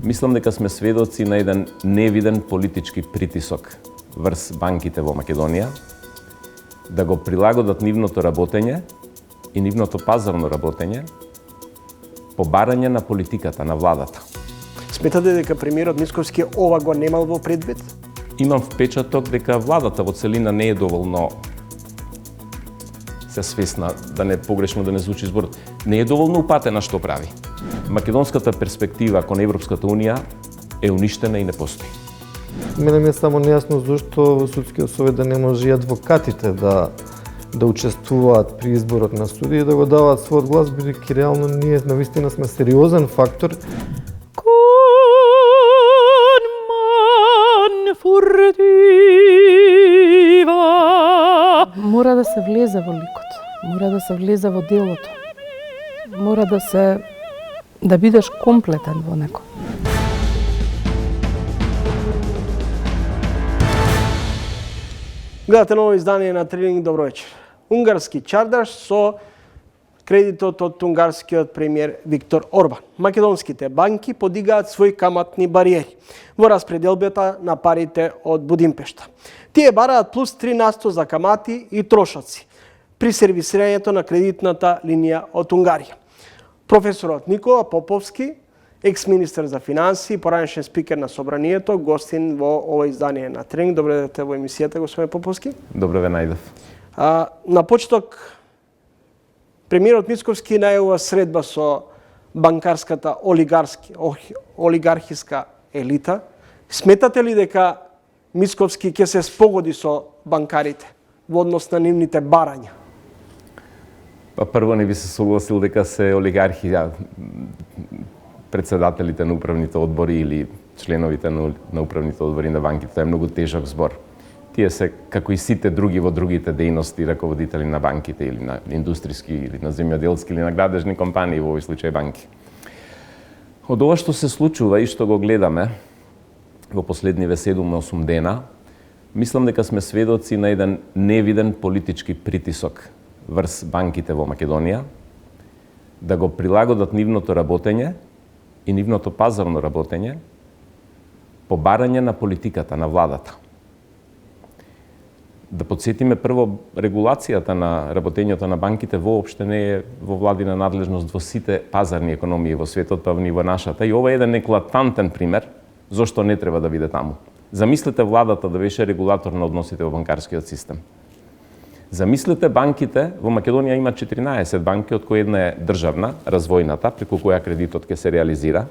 Мислам дека сме сведоци на еден невиден политички притисок врз банките во Македонија да го прилагодат нивното работење и нивното пазарно работење по барање на политиката на владата. Сметате дека премиерот Мицковски ова го немал во предвид? Имам впечаток дека владата во целина не е доволно се свесна, да не погрешно да не звучи зборот, не е доволно упатена што прави. Македонската перспектива кон Европската унија е уништена и не постои. Мене ми е само нејасно зашто во судскиот совет да не може и адвокатите да учествуваат при изборот на судии и да го даваат својот глас, бидејќи реално ние навистина сме сериозен фактор. Мора да се влезе во ликот, мора да се влезе во делото, мора да бидеш комплетен во него. Гледате ново издание на Тренинг, добро вечер. Унгарски чардаш со кредитот од унгарскиот премиер Виктор Орбан. Македонските банки подигаат своји каматни бариери во распределбата на парите од Будимпешта. Тие бараат плюс 3% за камати и трошоци при сервисирањето на кредитната линија од Унгарија. Професорот Никола Поповски, екс-министер за финансии, поранешен спикер на собранието, гостин во ова издание на Тренинг. Добре дојдете во емисијата, господин Поповски. Добро ве најдов. На почеток, премиерот Мицковски најавува средба со банкарската олигархиска елита. Сметате ли дека Мицковски ќе се спогоди со банкарите во однос на нивните барања? Прво не би се согласил дека се олигархи председателите на управните одбори или членовите на управните одбори на банките. Тоа е многу тежок збор. Тие се, како и сите други во другите дејности, раководители на банките или на индустријски, или на земјоделски, или на градежни компании, во овој случај банки. Од ова што се случува и што го гледаме во последниве 7-8 дена, мислам дека сме сведоци на еден невиден политички притисок врз банките во Македонија да го прилагодат нивното работење и нивното пазарно работење по барање на политиката на владата. Да подсетиме прво, регулацијата на работењето на банките воопште не е во владина надлежност во сите пазарни економии во светот, па и во нашата. И ова е еден еклатантен пример зошто не треба да биде таму. Замислете владата да беше регулатор на односите во банкарскиот систем. Замислете банките, во Македонија има 14 банки, од кои една е државна, развојната, преку која кредитот ќе се реализира.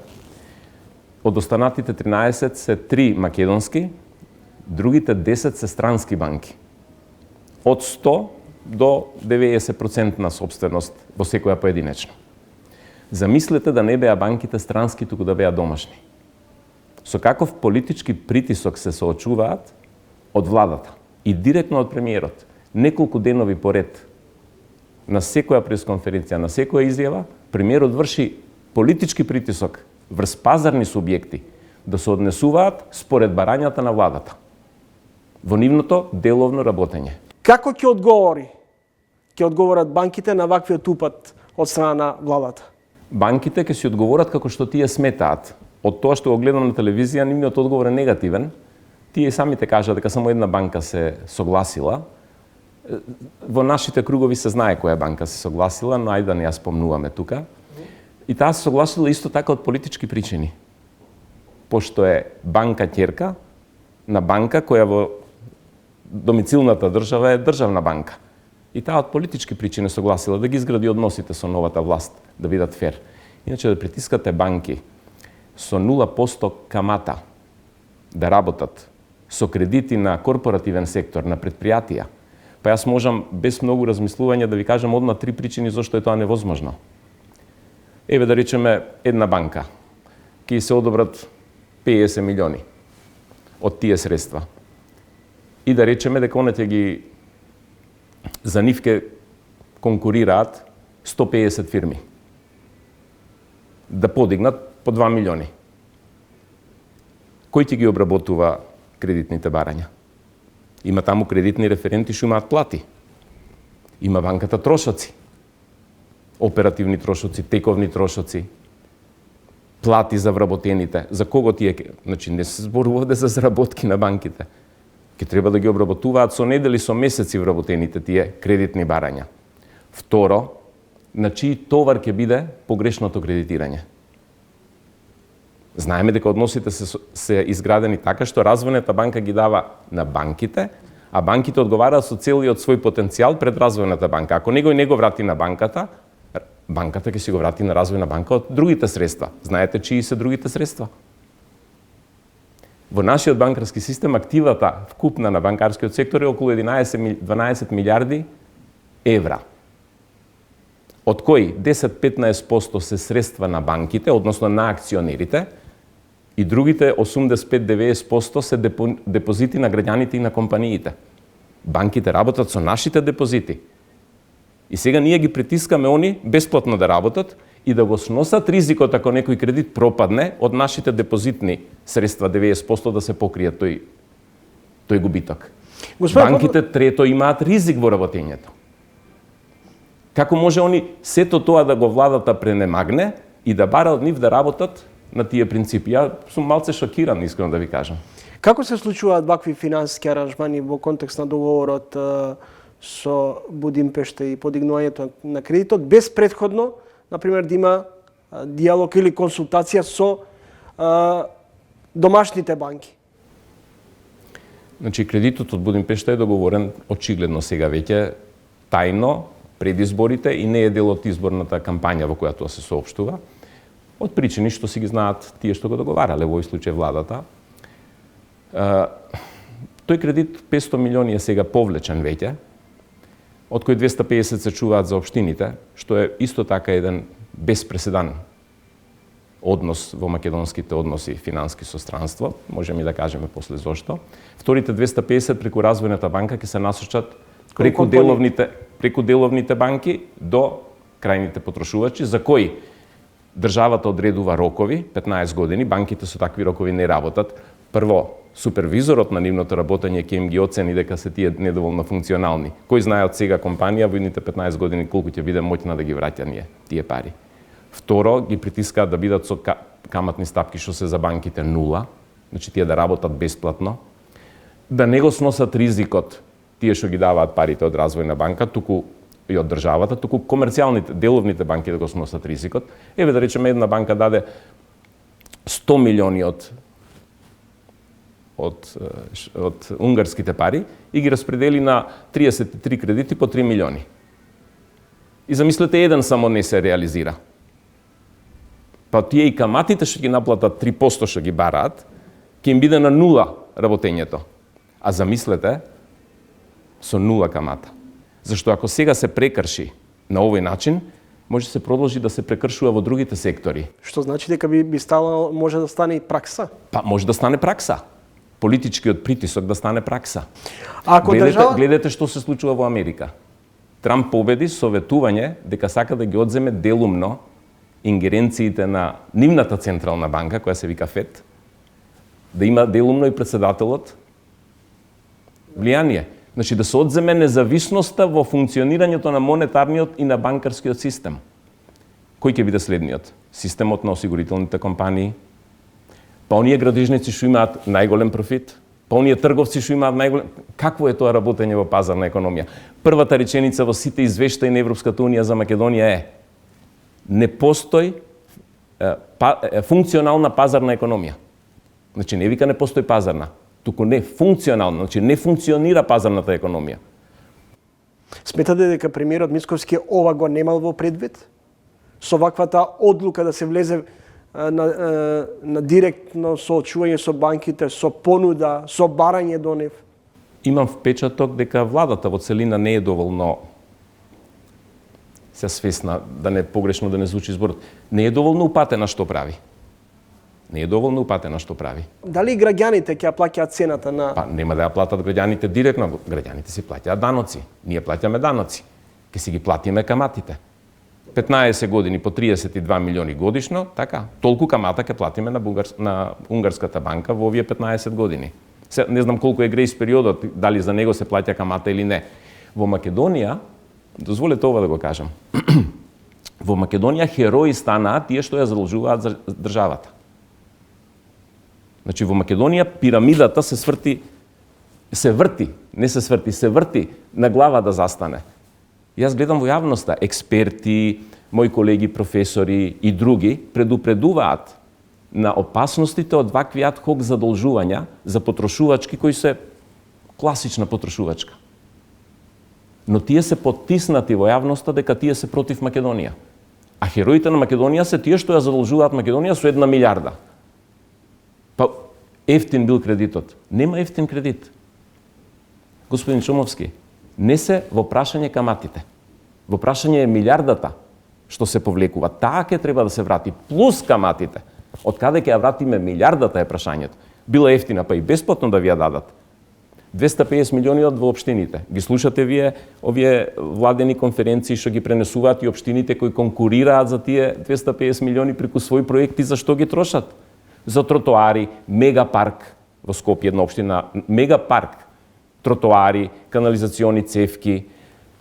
Од останатите 13 се 3 македонски, другите 10 се странски банки. Од 100 до 90% на собственост во секоја поединечно. Замислете да не беа банките странски, туку да беа домашни. Со каков политички притисок се соочуваат од владата и директно од премиерот. Неколку денови поред на секоја пресконференција, на секоја изјава, премиерот врши политички притисок врз пазарни субјекти да се однесуваат според барањата на владата во нивното деловно работење. Како ќе одговорат банките на ваквиот упат од страна на владата? Банките ќе си одговорат како што тие сметаат. Од тоа што го гледам на телевизија, нивниот одговор е негативен. Тие самите кажат дека само една банка се согласила. Во нашите кругови се знае која банка се согласила, но ајде да не ја спомнуваме тука. И таа се согласила исто така од политички причини. Пошто е банка ќерка на банка која во домицилната држава е државна банка. И таа од политички причини согласила да ги изгради односите со новата власт, да бидат фер. Иначе да притискате банки со 0% камата да работат со кредити на корпоративен сектор, на предпријатија, па јас можам без многу размислување да ви кажам одма 3 причини зашто е тоа невозможно. Еве да речеме една банка ќе се одобрат 50 милиони од тие средства. И да речеме дека она ќе ги за нив ќе конкурираат 150 фирми да подигнат по 2 милиони. Кој ќе ги обработува кредитните барања? Има таму кредитни референти што имаат плати. Има банката трошоци. Оперативни трошоци, тековни трошоци. плати за вработените, за кого тие, значи не се зборува овде за заработки на банките. Ке треба да ги обработуваат со недели, со месеци вработените тие кредитни барања. Второ, на чиј товар ќе биде погрешното кредитирање. Знаеме дека односите се изградени така што Развојната банка ги дава на банките, а банките одговараат со целиот свој потенцијал пред Развојната банка. Ако некој не го врати на банката, банката ќе си го врати на Развојна банка од другите средства. Знаете чии се другите средства? Во нашиот банкарски систем активата вкупна на банкарскиот сектор е околу 12 милиарди евра. Од кои 10-15% се средства на банките, односно на акционерите, и другите 85-90% се депозити на граѓаните и на компаниите. Банките работат со нашите депозити. И сега ние ги притискаме они бесплатно да работат и да го сносат ризикот ако некој кредит пропадне од нашите депозитни средства 90% да се покрие тој губиток. Банките трето имаат ризик во работењето. Како може они сето тоа да го владата пренемагне и да бара од нив да работат на тие принципи? Ја сум малце шокиран, искрено да ви кажам. Како се случуваат вакви финансиски аранжмани во контекст на договорот со Будимпешта и подигнувањето на кредитот, без претходно, например, да има диалог или консултација со домашните банки? Значи, кредитот од Будимпешта е договорен очигледно сега веќе тајно пред изборите и не е дел од изборната кампања во која тоа се соопштува. Од причини што си ги знаат тие што го договарале, во овој случај владата. Тој кредит 500 милиони е сега повлечен веќе, од кои 250 се чуваат за општините, што е исто така еден безпреседан однос во македонските односи финански со странство, можеме да кажеме после зошто. Вторите 250 преку Развојната банка ќе се насочат преку деловните банки до крајните потрошувачи, за кои државата одредува рокови, 15 години, банките со такви рокови не работат. Прво, супервизорот на нивното работење ќе им ги оцени дека се тие недоволно функционални. Кој знае од сега компанија во идните 15 години колку ќе биде моќна да ги враќа тие пари. Второ, ги притискаат да бидат со каматни стапки што се за банките нула, значи тие да работат бесплатно, да не го сносат ризикот тие што ги даваат парите од Развојна банка, туку и од државата, туку комерцијалните, деловните банки да го сносат ризикот. Еве да речеме една банка даде 100 милиони од унгарските пари и ги распредели на 33 кредити по 3 милиони. И замислете, еден само не се реализира. Па тие и каматите што ги наплатат 3% што ги бараат, ќе им биде на нула работењето. А замислете, со нула камата. Зашто ако сега се прекрши на овој начин, може да се продолжи да се прекршува во другите сектори. Што значи дека би стало, може да стане и пракса? Па може да стане пракса. Политичкиот притисок да стане пракса. Ако гледате што се случува во Америка. Трамп победи со ветување дека сака да ги одземе делумно ингеренциите на нивната централна банка, која се вика ФЕД, да има делумно и председателот влијание. Значи да се одземе независноста во функционирањето на монетарниот и на банкарскиот систем. Кој ќе биде следниот? Системот на осигурителните компании, па оние градежници што имаат најголем профит, па оние трговци што имаат најголем... Какво е тоа работење во пазарна економија? Првата реченица во сите извештаи на Европската унија за Македонија е: не постои функционална пазарна економија. Значи не вика не постои пазарна, туку не функционална, значи не функционира пазарната економија. Сметате дека премиерот Мицковски ова го немал во предвид? Со ваквата одлука да се влезе на директно соочување со банките, со понуда, со барање до нив? Имам впечаток дека владата во целина не е доволно се свесна, да не погрешно да не звучи зборот, не е доволно упатена што прави. Не е доволно упатена што прави. Дали граѓаните ќе плаќаат цената на... Па нема да ја платат граѓаните директно, граѓаните си плаќаат даноци. Ние плаќаме даноци. Ке си ги платиме каматите. 15 години по 32 милиони годишно, така, толку камата ќе платиме на унгарската банка во овие 15 години. Не знам колку е грејс периодот, дали за него се плаќа камата или не. Во Македонија, дозволете ова да го кажам, Во Македонија херои станаат тие што ја задолжуваат за државата. Значи, во Македонија пирамидата се врти на глава да застане. Јас гледам во јавноста, експерти, мои колеги професори и други предупредуваат на опасностите од вакви ад хок задолжувања за потрошувачки кои се класична потрошувачка. Но тие се потиснати во јавноста дека тие се против Македонија. А хероите на Македонија се тие што ја задолжуваат Македонија со 1 милиарда. Па ефтин бил кредитот. Нема ефтин кредит. Господин Чомовски, не се во прашање каматите. Во прашање е милиардата што се повлекува. Таа ќе треба да се врати, плюс каматите. Од каде ќе ја вратиме милиардата е прашањето. Била ефтина, па и бесплатно да ви ја дадат. 250 милиони од во општините. Ги слушате вие овие владени конференции што ги пренесуваат и општините кои конкурираат за тие 250 милиони преку своји проекти, за што ги трошат? За тротоари, мегапарк во Скопје, една општина, мегапарк, тротоари, канализациони цевки,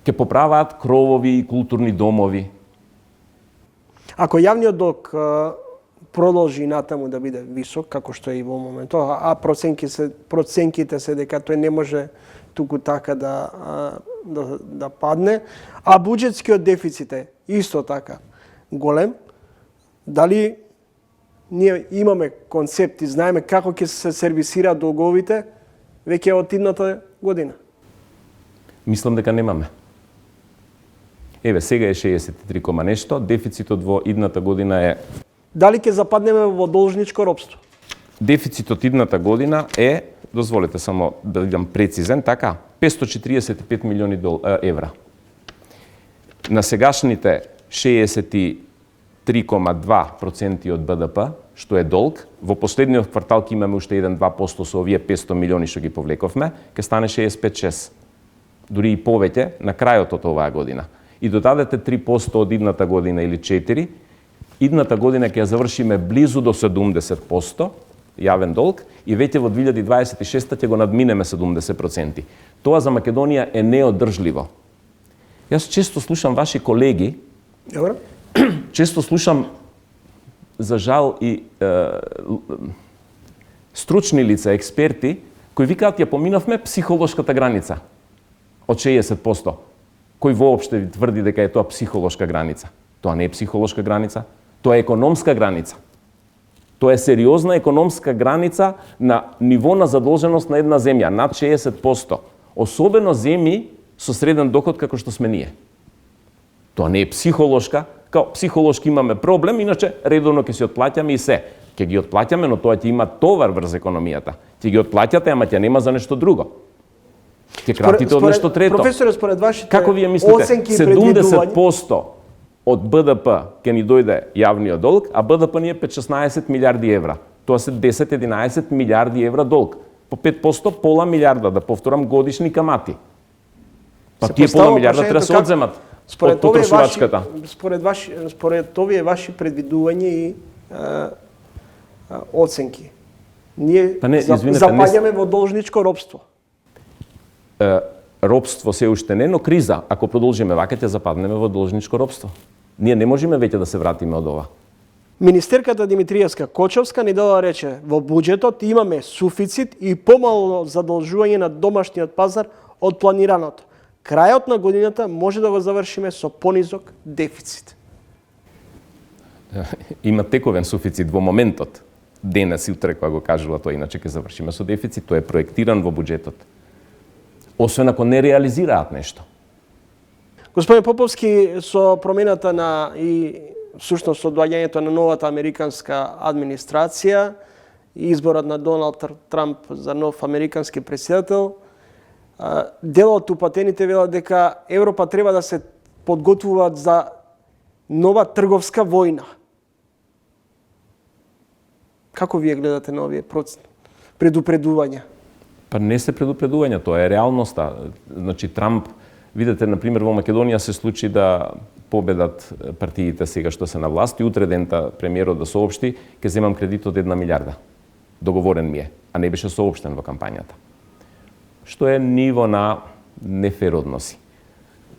ќе поправаат кровови и културни домови. Ако јавниот долг продолжи натаму да биде висок, како што е и во моментот, а проценките се дека тој не може туку така да падне, а буџетскиот дефицит е исто така голем, дали ние имаме концепт и знаеме како ќе се сервисираат долговите веќе од идната година? Мислам дека немаме. Еве, сега е 63, нешто, дефицитот во идната година е... Дали ќе западнеме во должничко робство? Дефицитот идната година е, дозволете само да бидам прецизен, така, 545 милиони евра. На сегашните 63,2% од БДП, што е долг, во последниот квартал ќе имаме уште 1-2% со овие 500 милиони што ги повлековме, ќе стане 65-6. Дури и повеќе на крајот од оваа година. И додадете 3% од идната година или 4%, идната година ќе ја завршиме близу до 70% јавен долг и веќе во 2026 ќе го надминеме 70%. Тоа за Македонија е неодржливо. Јас често слушам ваши колеги, често слушам, за жал, и стручни лица, експерти, кои викаат ја поминавме психолошката граница од 60%. Кој воопште ви тврди дека е тоа психолошка граница? Тоа не е психолошка граница, тоа е економска граница. Тоа е сериозна економска граница на ниво на задолженост на една земја, над 60%. Особено земји со среден доход како што сме ние. Тоа не е психолошка, као психолошки имаме проблем, иначе редовно ќе се отплаќаме и се. Ќе ги отплаќаме, но тоа ќе има товар врз економијата. Ќе ги отплаќате, ама ќе нема за нешто друго. Ќе кратите од нешто трето. Професоре, според вашите како вие мислите, оценки и предвидувања, 70% од БДП ќе ни дојде јавниот долг, а БДП ни е 5-16 милиарди евра. Тоа се 10-11 милиарди евра долг. По 5% пола милиарда, да повторам, годишни камати. Па тие пола милиарда треба да се одземат од потрошувачката. Според овие ваши предвидувања и оценки, ние запаѓаме во должничко робство. Робство се уште не, но криза. Ако продолжиме вака, ќе западнеме во должничко робство. Ние не можеме веќе да се вратиме од ова. Министерката Димитриевска Кочовска ни дала рече, во буџетот имаме суфицит и помало задолжување на домашниот пазар од планираното. Крајот на годината може да го завршиме со понизок дефицит. Има тековен суфицит во моментот. Денес и утре, кога го кажува тоа, иначе ќе завршиме со дефицит. Тој е проектиран во буџетот. Освен ако не реализираат нешто. Господин Поповски, со промената на и всушност со доаѓањето на новата американска администрација и изборот на Доналд Трамп за нов американски претседател, дел од упатените велат дека Европа треба да се подготвуваат за нова трговска војна. Како вие гледате на овие предупредувања? Па не се предупредувања, тоа е реалноста. Значи Трамп, видите, например, во Македонија се случи да победат партиите сега што се на власт и утре дента премиерот да соопшти ќе земам кредит од 1 милиарда. Договорен ми е, а не беше соопштен во кампањата. Што е ниво на нефер односи.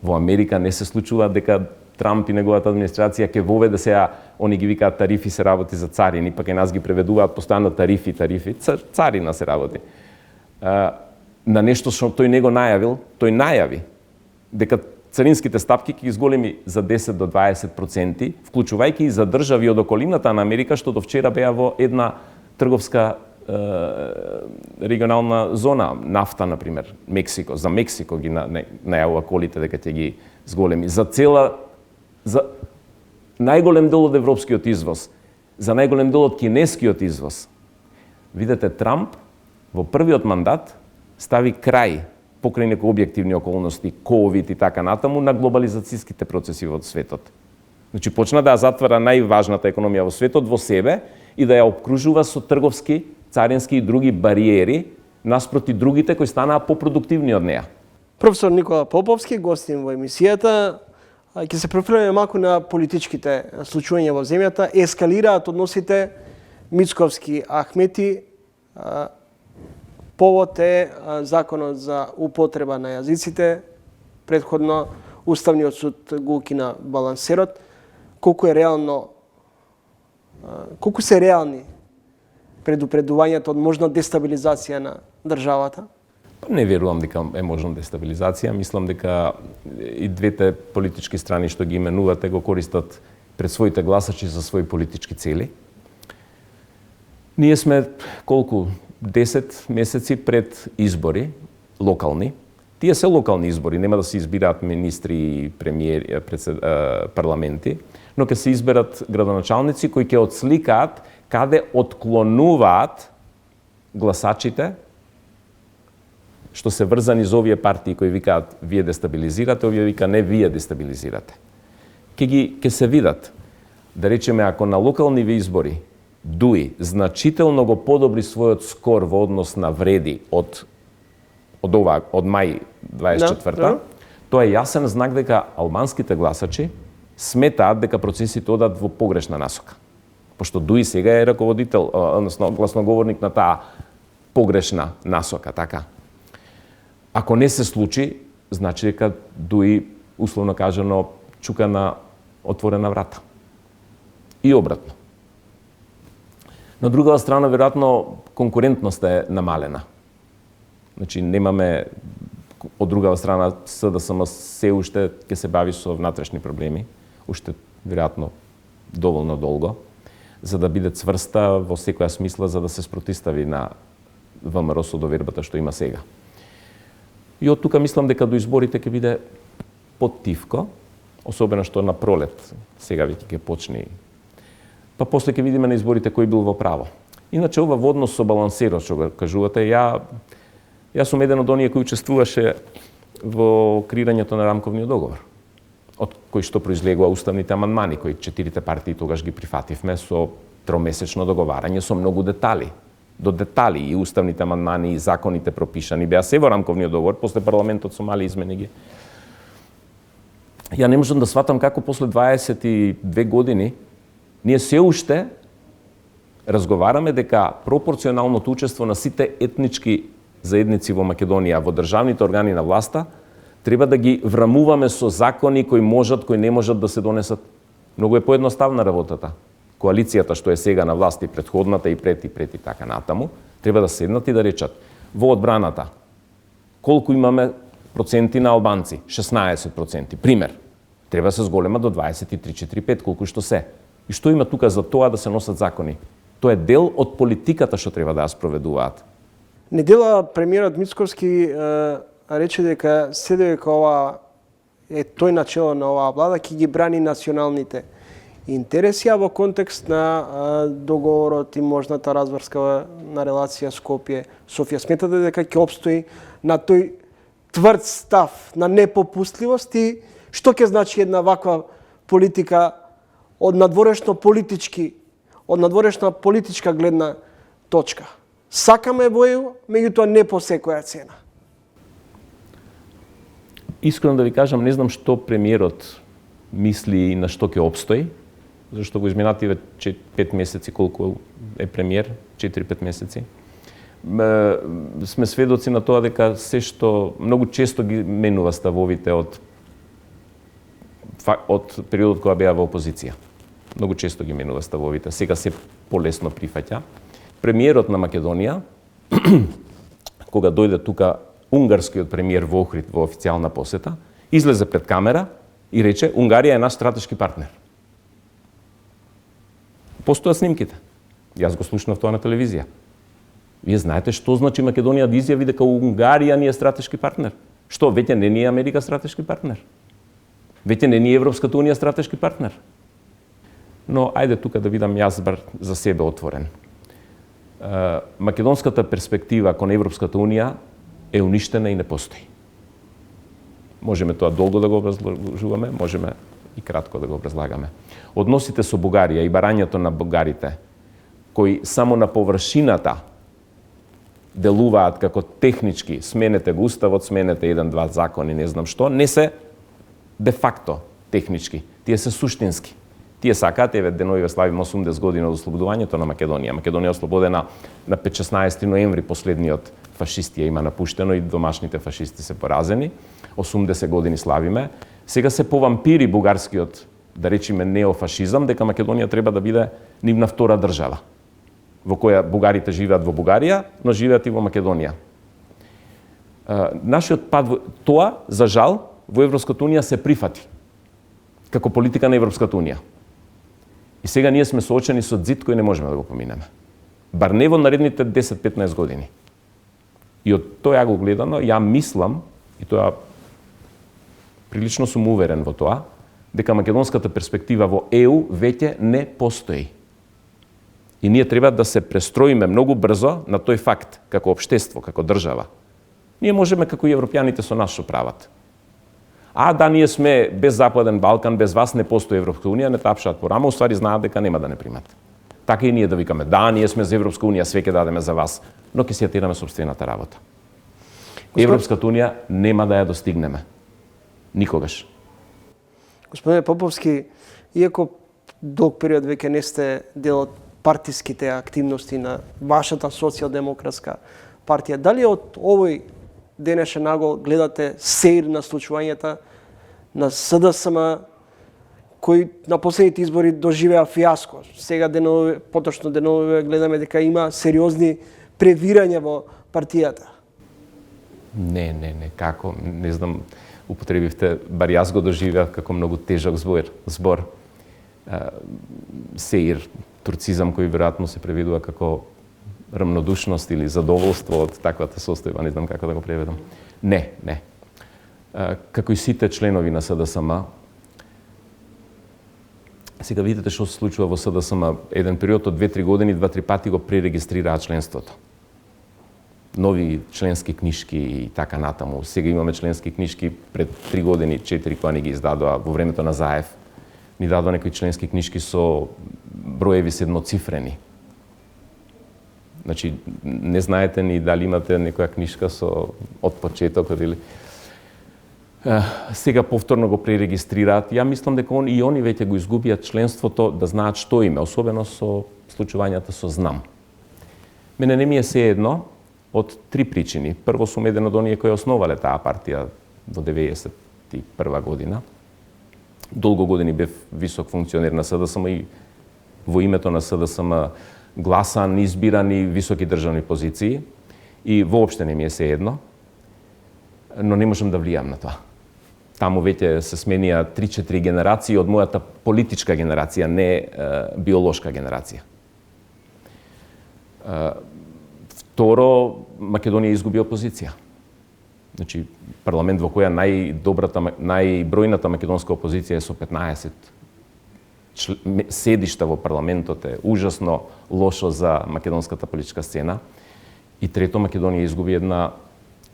Во Америка не се случува дека Трамп и неговата администрација ќе воведе сега, они ги викаат тарифи се работи за царини, па ке нас ги преведуваат постојано тарифи, царина се работи. На нешто што тој не го најавил, тој најави дека царинските стапки ќе ги зголеми за 10 до 20%, вклучувајќи и за држави од околината на Америка, што до вчера беа во една трговска регионална зона, нафта, например, Мексико. За Мексико ги најавува колите дека ќе ги зголеми. За најголем дел од европскиот извоз, за најголем дел од кинескиот извоз. Видете, Трамп во првиот мандат стави крај покрај некои објективни околности, ковид и така натаму, на глобализацијските процеси во светот. Значи, почна да ја затвара најважната економија во светот во себе и да ја обкружува со трговски, царински и други бариери наспроти другите кои станаа попродуктивни од неа. Професор Никола Поповски, гостин во емисијата. Ќе се префрлиме малку на политичките случувања во земјата. Ескалираат односите Мицковски Ахмети. Повод е законот за употреба на јазиците. Претходно Уставниот суд го укина балансерот. Колку се реални предупредувањата од можна дестабилизација на државата? Не верувам дека е можна дестабилизација. Мислам дека и двете политички страни што ги именувате го користат пред своите гласачи за своји политички цели. Ние сме колку 10 месеци пред избори локални. Тие се локални избори, нема да се избираат министри, премиери, парламенти, но ќе се изберат градоначалници кои ќе отсликаат каде отклонуваат гласачите што се врзани за овие партии кои викаат вие дестабилизирате, овие вика не вие дестабилизирате. Ќе се видат. Да речеме, ако на локални избори ДУИ значително го подобри својот скор во однос на вреди од мај 24-та, тоа е јасен знак дека албанските гласачи сметаат дека процесите одат во погрешна насока. Пошто ДУИ сега е раководител, односно гласноговорник на таа погрешна насока, така. Ако не се случи, значи дека ДУИ, условно кажано, чука на отворена врата. И обратно. На другава страна, веројатно, конкурентноста е намалена. Значи, немаме, од другава страна, СДСМ се уште ќе се бави со внатрешни проблеми, уште, веројатно, доволно долго, за да биде цврста во секоја смисла, за да се спротистави на ВМРО со довербата што има сега. И од тука мислам дека до изборите ќе биде поттивко, особено што на пролет, сега веќе ќе почне, па после ќе видиме на изборите кој бил во право. Иначе ова во однос со балансерот што го кажувате, јас сум еден од оние кои учествуваше во креирањето на рамковниот договор, од кој што произлегува уставните амандмани, кои 4 партии тогаш ги прифативме со тромесечно договарање со многу детали. До детали и уставните амандмани и законите пропишани беа се во рамковниот договор, после парламентот со мали измени ги. Ја не можам да сватам како после 22 години ние се уште разговараме дека пропорционалното учество на сите етнички заедници во Македонија во државните органи на власта треба да ги врамуваме со закони кои можат, кои не можат да се донесат. Многу е поедноставна работата. Коалицијата што е сега на власт и претходната и пред и така натаму, треба да седнат и да речат во одбраната колку имаме проценти на албанци? 16%. Пример. Треба да се зголема до 23-4-5, колку што се. И што има тука за тоа да се носат закони? Тоа е дел од политиката што треба да ја спроведуваат. Недела премиерот Мицковски рече дека дека ова е тој начело на оваа влада ќе ги брани националните интереси, а во контекст на договорот и можната разврска на релација Скопје-Софија. Сметате дека ќе обстои на тој тврд став на непопустливост и што ќе значи една ваква политика од надворешна политичка гледна точка? Сакаме воју, меѓутоа не по секоја цена. Искрено да ви кажам, не знам што премиерот мисли и на што ќе обстои, зашто во изминативе 5 месеци, колку е премиер, 4-5 месеци, сме сведоци на тоа дека се што многу често ги менува ставовите од од периодот кога беа во опозиција. Многу често ги менува ставовите, сега се полесно прифаќа. Премиерот на Македонија, кога дојде тука унгарскиот премиер во Охрид во официјална посета, излезе пред камера и рече Унгарија е наш стратешки партнер. Постојат снимките. Јас го слушнав тоа на телевизија. Вие знаете што значи Македонија да изјави дека Унгарија ни е стратешки партнер? Што, веќе не ни е Америка стратешки партнер? Веќе не ни е Европската унија стратешки партнер? Но ајде тука да видам јас бар за себе отворен. Македонската перспектива кон Европската унија е уништена и не постои. Можеме тоа долго да го образложуваме, можеме и кратко да го образлагаме. Односите со Бугарија и барањето на бугарите, кои само на површината делуваат како технички, сменете го уставот, сменете еден-два закони, не знам што, не се де факто технички, тие се суштински. Тие сакаат, еве деновиве славиме 80 години од ослободувањето на Македонија. Македонија е ослободена на 15 ноември, последниот фашисти ја има напуштено и домашните фашисти се поразени. 80 години славиме. Сега се повампири бугарскиот, да речеме, неофашизам, дека Македонија треба да биде нивна втора држава, во која бугарите живеат во Бугарија, но живеат и во Македонија. Нашиот пат, тоа, за жал, во Европската унија се прифати како политика на Европската унија. И сега ние сме соочени со зид кој не можеме да го поминеме. Бар не во наредните 10-15 години. И од тоа го гледано, ја мислам, и тоа прилично сум уверен во тоа, дека македонската перспектива во ЕУ веќе не постои. И ние треба да се престроиме многу брзо на тој факт, како општество, како држава. Ние можеме како и европјаните со нас што прават. А да, ние сме без Западен Балкан, без вас не постои Европска унија, не тапшаат по рама, уствари знаат дека нема да не примат. Така и ние да викаме, да, ние сме за Европска унија, све ќе дадеме за вас, но ќе си ја тираме собствената работа. Европската унија нема да ја достигнеме. Никогаш. Господине Поповски, иако долг период веќе не сте дел од партиските активности на вашата социјалдемократска партија, дали од овој денешен нагол гледате сеир на случувањата на СДСМ, кои на последните избори доживеа фиаско. Сега поточно деновиве гледаме дека има сериозни превирања во партијата. Не, како, не знам, употребивте, бар јас го доживеав како многу тежок збор. Сеир, турцизам кој веројатно се преведува како рамнодушност или задоволство од таквата состојба, не знам како да го преведам. Не. Како и сите членови на СДСМ, сега видите што се случува во СДСМ, еден период од 2-3 години, 2-3 пати го пререгистрираа членството. Нови членски книжки и така натаму. Сега имаме членски книжки пред 3 години, 4 кога ни ги издадоа во времето на Заев. Ни дадоа некои членски книжки со броеви се едноцифрени. Значи, не знаете ни дали имате некоја книжка со од почетокот или сега повторно го пререгистрираат. Ја мислам дека и они веќе го изгубиат членството да знаат што име, особено со случувањата со ЗНАМ. Мене не ми е сеедно од 3 причини. Прво сум еден од оние кои основале таа партија во 91 година. Долго години бев висок функционер на СДСМ и во името на СДСМ гласан, избирани високи државни позиции и воопште не ми е сеедно, но не можам да влијам на тоа. Таму веќе се сменија 3-4 генерации од мојата политичка генерација, не биолошка генерација. Второ, Македонија изгуби опозиција. Значи, парламент во која најбројната македонска опозиција е со 15 седишта во парламентот е ужасно лошо за македонската политичка сцена. И трето, Македонија изгуби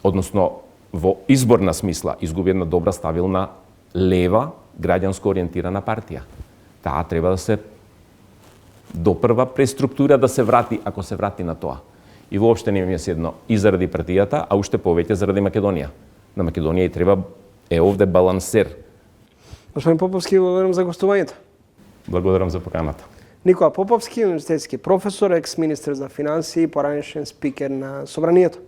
односно во изборна смисла, изгуби една добра, стабилна, лева, граѓанско ориентирана партија. Таа треба да се допрва преструктура, да се врати, ако се врати на тоа. И воопште не ми е седно и заради партијата, а уште повеќе заради Македонија. На Македонија и треба овде балансер. Господин Поповски, благодарам за гостувањето. Благодарам за поканата. Никола Поповски, универзитетски професор, екс-министер за финансии и поранешен спикер на Собранието.